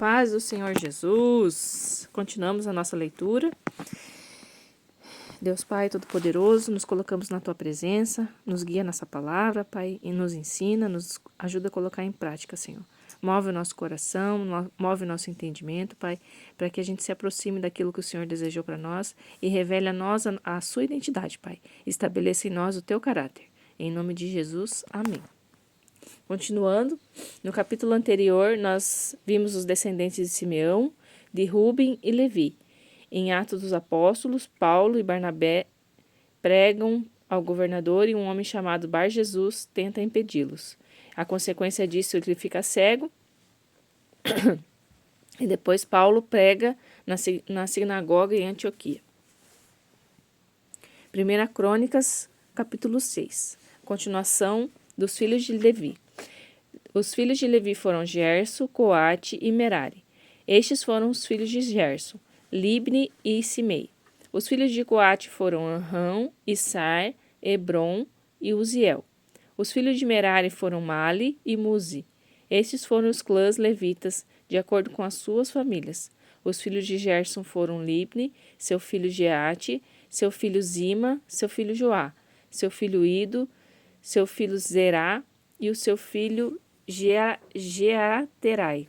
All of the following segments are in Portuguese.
paz do Senhor Jesus. Continuamos a nossa leitura. Deus Pai Todo-Poderoso, nos colocamos na Tua presença, nos guia nessa palavra, Pai, e nos ensina, nos ajuda a colocar em prática, Senhor. Move o nosso coração, move o nosso entendimento, Pai, para que a gente se aproxime daquilo que o Senhor desejou para nós e revele a nós a Sua identidade, Pai. Estabeleça em nós o Teu caráter. Em nome de Jesus, amém. Continuando, no capítulo anterior, nós vimos os descendentes de Simeão, de Ruben e Levi. Em Atos dos Apóstolos, Paulo e Barnabé pregam ao governador e um homem chamado Bar-Jesus tenta impedi-los. A consequência disso, ele fica cego e depois Paulo prega na sinagoga em Antioquia. 1 Crônicas, capítulo 6. Continuação dos filhos de Levi. Os filhos de Levi foram Gerso, Coate e Merari. Estes foram os filhos de Gerso, Libni e Simei. Os filhos de Coate foram Anrão, Issar, Hebron e Uziel. Os filhos de Merari foram Mali e Muzi. Estes foram os clãs levitas, de acordo com as suas famílias. Os filhos de Gerson foram Libni, seu filho Geate, seu filho Zima, seu filho Joá, seu filho Ido, seu filho Zerá e o seu filho Jeaterai.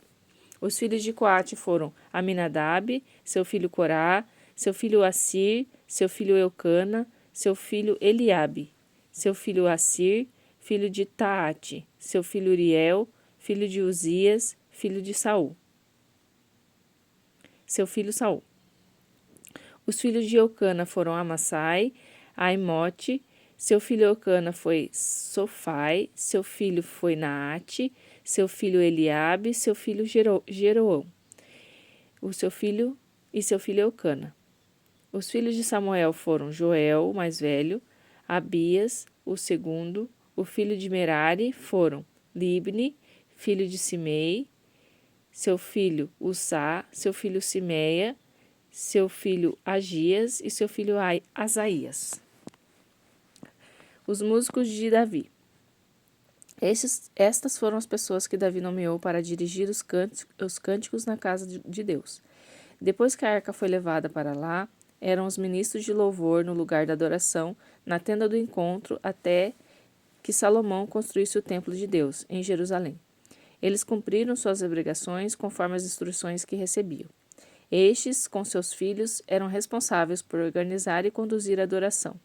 Os filhos de Coate foram Aminadab, seu filho Corá, seu filho Assir, seu filho Eucana, seu filho Eliabe, seu filho Assir, filho de Taate, seu filho Uriel, filho de Uzias, filho de Saul. Seu filho Saul. Os filhos de Eucana foram Amassai, Aimote, seu filho Eucana foi Sofai, seu filho foi Naate, seu filho Eliabe, seu filho Jeroão, seu filho Eucana. Os filhos de Samuel foram Joel, o mais velho, Abias, o segundo. O filho de Merari foram Libni, filho de Simei, seu filho Ussá, seu filho Simeia, seu filho Agias e seu filho Asaías. Os músicos de Davi. Estas foram as pessoas que Davi nomeou para dirigir os cânticos na casa de Deus. Depois que a arca foi levada para lá, eram os ministros de louvor no lugar da adoração, na tenda do encontro, até que Salomão construísse o templo de Deus, em Jerusalém. Eles cumpriram suas obrigações conforme as instruções que recebiam. Estes, com seus filhos, eram responsáveis por organizar e conduzir a adoração.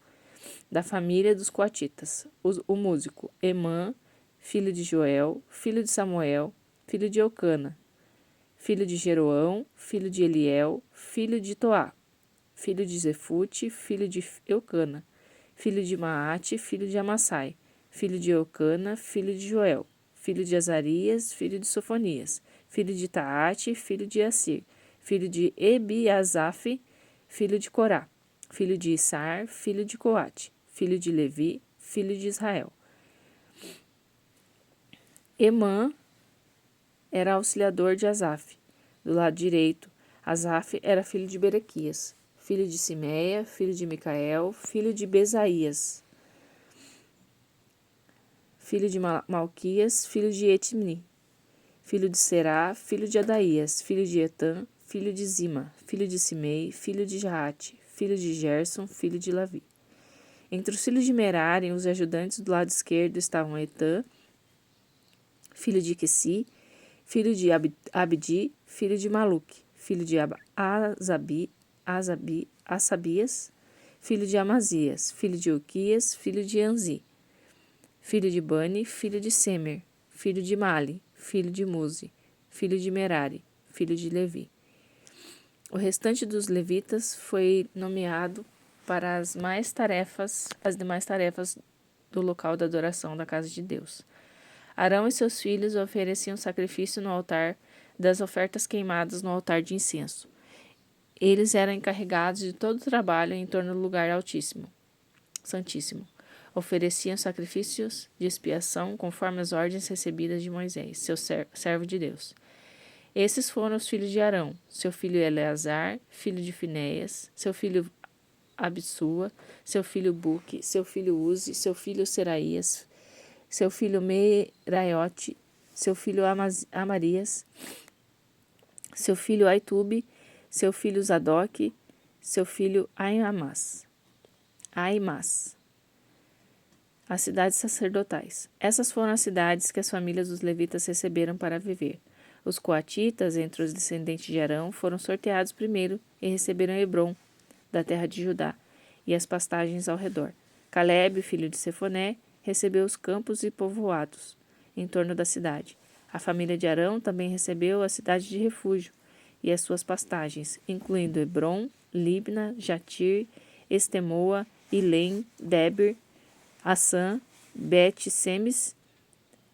Da família dos coatitas, o músico Emã, filho de Joel, filho de Samuel, filho de Eucana, filho de Jeroão, filho de Eliel, filho de Toá, filho de Zefute, filho de Eucana, filho de Maate, filho de Amassai, filho de Eucana, filho de Joel, filho de Azarias, filho de Sofonias, filho de Taate, filho de Assir, filho de Ebiasaf, filho de Corá, filho de Issar, filho de Coate, filho de Levi, filho de Israel. Emã era auxiliador de Asaf. Do lado direito, Asaf era filho de Berequias, filho de Simeia, filho de Micael, filho de Besaías, filho de Malquias, filho de Etni, filho de Será, filho de Adaías, filho de Etã, filho de Zima, filho de Simei, filho de Jaate, filho de Gerson, filho de Lavi. Entre os filhos de Merari, os ajudantes do lado esquerdo estavam Etã, filho de Quesi, filho de Abdi, filho de Maluque, filho de Asabias, filho de Amazias, filho de Uquias, filho de Anzi, filho de Bani, filho de Semer, filho de Mali, filho de Muzi, filho de Merari, filho de Levi. O restante dos levitas foi nomeado para as demais tarefas do local da adoração da casa de Deus. Arão e seus filhos ofereciam sacrifício no altar das ofertas queimadas no altar de incenso. Eles eram encarregados de todo o trabalho em torno do lugar santíssimo. Ofereciam sacrifícios de expiação conforme as ordens recebidas de Moisés, seu servo de Deus. Esses foram os filhos de Arão, seu filho Eleazar, filho de Finéias, seu filho Abissua, seu filho Buque, seu filho Uzi, seu filho Seraías, seu filho Meraiote, seu filho Amarias, seu filho Aitube, seu filho Zadok, seu filho Aimás. As cidades sacerdotais. Essas foram as cidades que as famílias dos levitas receberam para viver. Os coatitas, entre os descendentes de Arão, foram sorteados primeiro e receberam Hebrom, da terra de Judá, e as pastagens ao redor. Calebe, filho de Sefoné, recebeu os campos e povoados em torno da cidade. A família de Arão também recebeu a cidade de refúgio e as suas pastagens, incluindo Hebrom, Libna, Jatir, Estemoa, Ilém, Debir, Assã, Bet-Semes.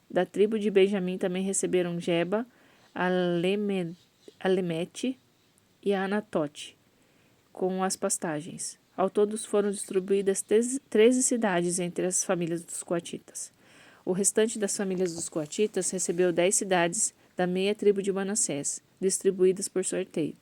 Da tribo de Benjamim também receberam Geba, Alemete e Anatote, com as pastagens. Ao todo foram distribuídas 13 cidades entre as famílias dos coatitas. O restante das famílias dos coatitas recebeu 10 cidades da meia tribo de Manassés, distribuídas por sorteio.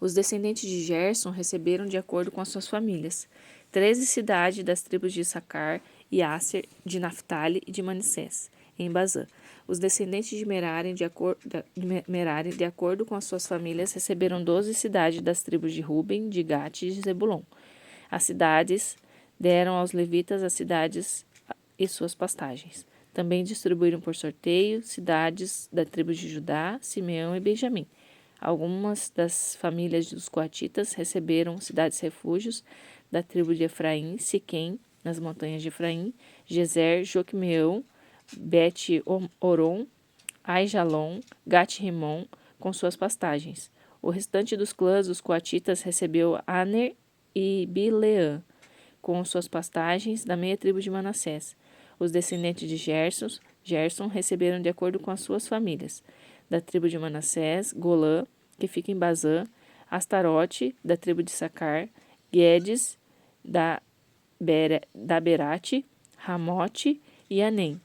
Os descendentes de Gerson receberam, de acordo com as suas famílias, 13 cidades das tribos de Issacar e Asser, de Naphtali e de Manassés, em Bazã. Os descendentes de Merari, de acordo com as suas famílias, receberam 12 cidades das tribos de Ruben, de Gate e de Zebulon. As cidades deram aos levitas as cidades e suas pastagens. Também distribuíram por sorteio cidades da tribo de Judá, Simeão e Benjamim. Algumas das famílias dos coatitas receberam cidades-refúgios da tribo de Efraim, Siquém, nas montanhas de Efraim, Gezer, Joquemeão, Bet-Oron, Aijalon, Gat-Rimon, com suas pastagens. O restante dos clãs dos coatitas recebeu Aner e Bileã, com suas pastagens, da meia tribo de Manassés. Os descendentes de Gerson receberam de acordo com as suas famílias. Da tribo de Manassés, Golã, que fica em Bazã, Astarote, da tribo de Sacar, Guedes, da Berate, Ramote e Anem.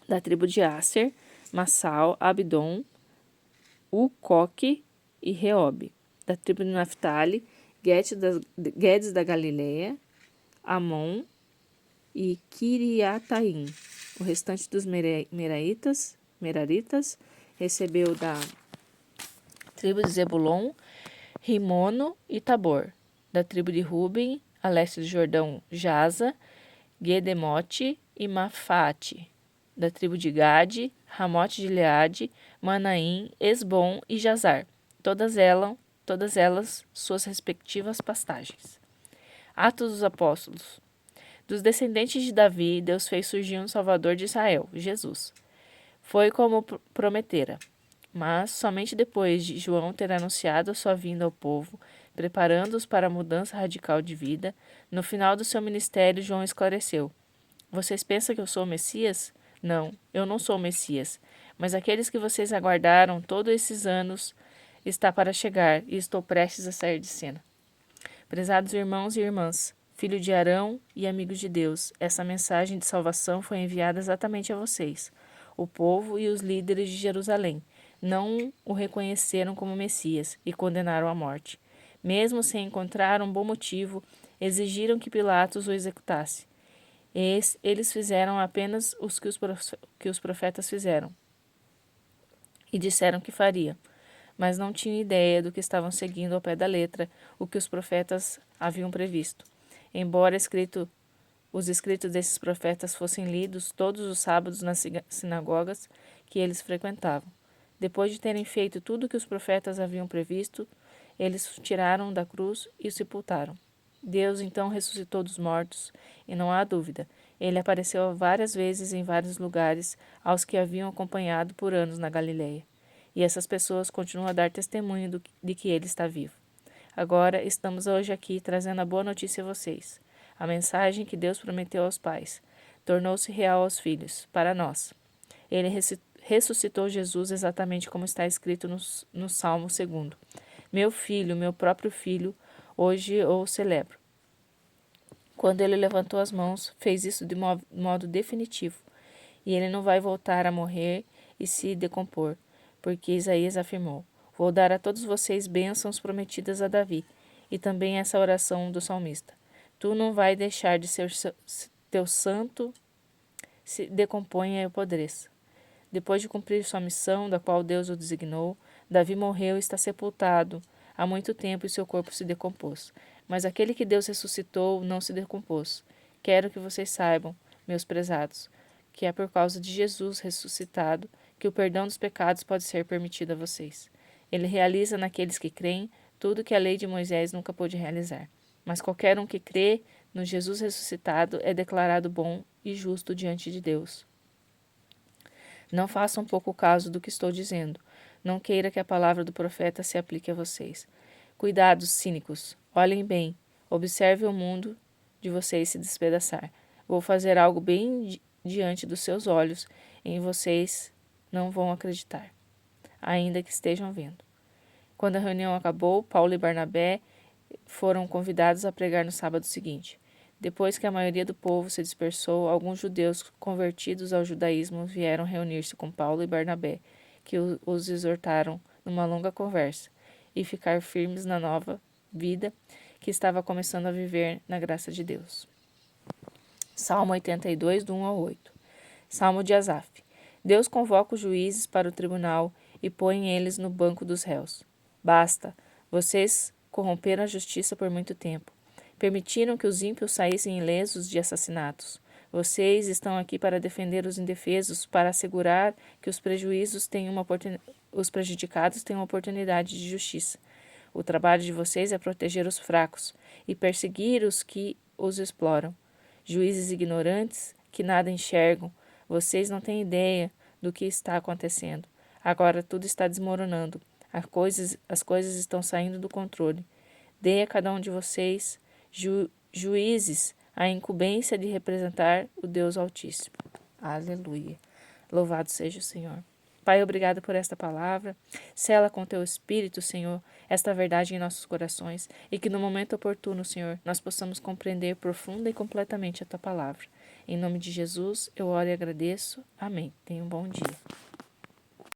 Da tribo de Asser, Massal, Abdon, Ucoque e Reobe. Da tribo de Naphtali, Guedes da Galileia, Amon e Kiriataim. O restante dos Meraritas recebeu da tribo de Zebulon, Rimono e Tabor. Da tribo de Ruben, a leste do Jordão, Jaza, Guedemote e Mafate. Da tribo de Gade, Ramote de Gileade, Manaim, Esbom e Jazar. Todas elas suas respectivas pastagens. Atos dos Apóstolos. Dos descendentes de Davi, Deus fez surgir um Salvador de Israel, Jesus. Foi como prometera, mas somente depois de João ter anunciado a sua vinda ao povo, preparando-os para a mudança radical de vida, no final do seu ministério, João esclareceu: Vocês pensam que eu sou o Messias? Não, eu não sou o Messias, mas aqueles que vocês aguardaram todos esses anos está para chegar e estou prestes a sair de cena. Prezados irmãos e irmãs, filho de Arão e amigos de Deus, essa mensagem de salvação foi enviada exatamente a vocês. O povo e os líderes de Jerusalém não o reconheceram como Messias e condenaram à morte. Mesmo sem encontrar um bom motivo, exigiram que Pilatos o executasse. Eles fizeram apenas o que os profetas fizeram e disseram que faria, mas não tinham ideia do que estavam seguindo ao pé da letra o que os profetas haviam previsto. Embora os escritos desses profetas fossem lidos todos os sábados nas sinagogas que eles frequentavam. Depois de terem feito tudo o que os profetas haviam previsto, eles o tiraram da cruz e o sepultaram. Deus então ressuscitou dos mortos, e não há dúvida, ele apareceu várias vezes em vários lugares aos que haviam acompanhado por anos na Galileia. E essas pessoas continuam a dar testemunho de que ele está vivo. Agora estamos hoje aqui trazendo a boa notícia a vocês. A mensagem que Deus prometeu aos pais tornou-se real aos filhos, para nós. Ele ressuscitou Jesus exatamente como está escrito no Salmo 2. Meu filho, meu próprio filho, hoje eu o celebro. Quando ele levantou as mãos, fez isso de modo definitivo. E ele não vai voltar a morrer e se decompor, porque Isaías afirmou: Vou dar a todos vocês bênçãos prometidas a Davi, e também essa oração do salmista. Tu não vai deixar de ser teu santo se decomponha e apodreça. Depois de cumprir sua missão, da qual Deus o designou, Davi morreu e está sepultado há muito tempo e seu corpo se decompôs. Mas aquele que Deus ressuscitou não se decompôs. Quero que vocês saibam, meus prezados, que é por causa de Jesus ressuscitado que o perdão dos pecados pode ser permitido a vocês. Ele realiza naqueles que creem tudo que a lei de Moisés nunca pôde realizar. Mas qualquer um que crê no Jesus ressuscitado é declarado bom e justo diante de Deus. Não façam pouco caso do que estou dizendo. Não queira que a palavra do profeta se aplique a vocês. Cuidados, cínicos. Olhem bem. Observe o mundo de vocês se despedaçar. Vou fazer algo bem diante dos seus olhos, em vocês não vão acreditar, ainda que estejam vendo. Quando a reunião acabou, Paulo e Barnabé foram convidados a pregar no sábado seguinte. Depois que a maioria do povo se dispersou, alguns judeus convertidos ao judaísmo vieram reunir-se com Paulo e Barnabé, que os exortaram numa longa conversa e ficar firmes na nova vida que estava começando a viver na graça de Deus. Salmo 82, do 1 ao 8. Salmo de Asaf. Deus convoca os juízes para o tribunal e põe eles no banco dos réus. Basta, vocês corromperam a justiça por muito tempo. Permitiram que os ímpios saíssem ilesos de assassinatos. Vocês estão aqui para defender os indefesos, para assegurar que os prejudicados tenham uma oportunidade de justiça. O trabalho de vocês é proteger os fracos e perseguir os que os exploram. Juízes ignorantes que nada enxergam, vocês não têm ideia do que está acontecendo. Agora tudo está desmoronando. As coisas estão saindo do controle. Dê a cada um de vocês, juízes, a incumbência de representar o Deus Altíssimo. Aleluia. Louvado seja o Senhor. Pai, obrigado por esta palavra. Sela com teu Espírito, Senhor, esta verdade em nossos corações e que no momento oportuno, Senhor, nós possamos compreender profunda e completamente a tua palavra. Em nome de Jesus, eu oro e agradeço. Amém. Tenha um bom dia.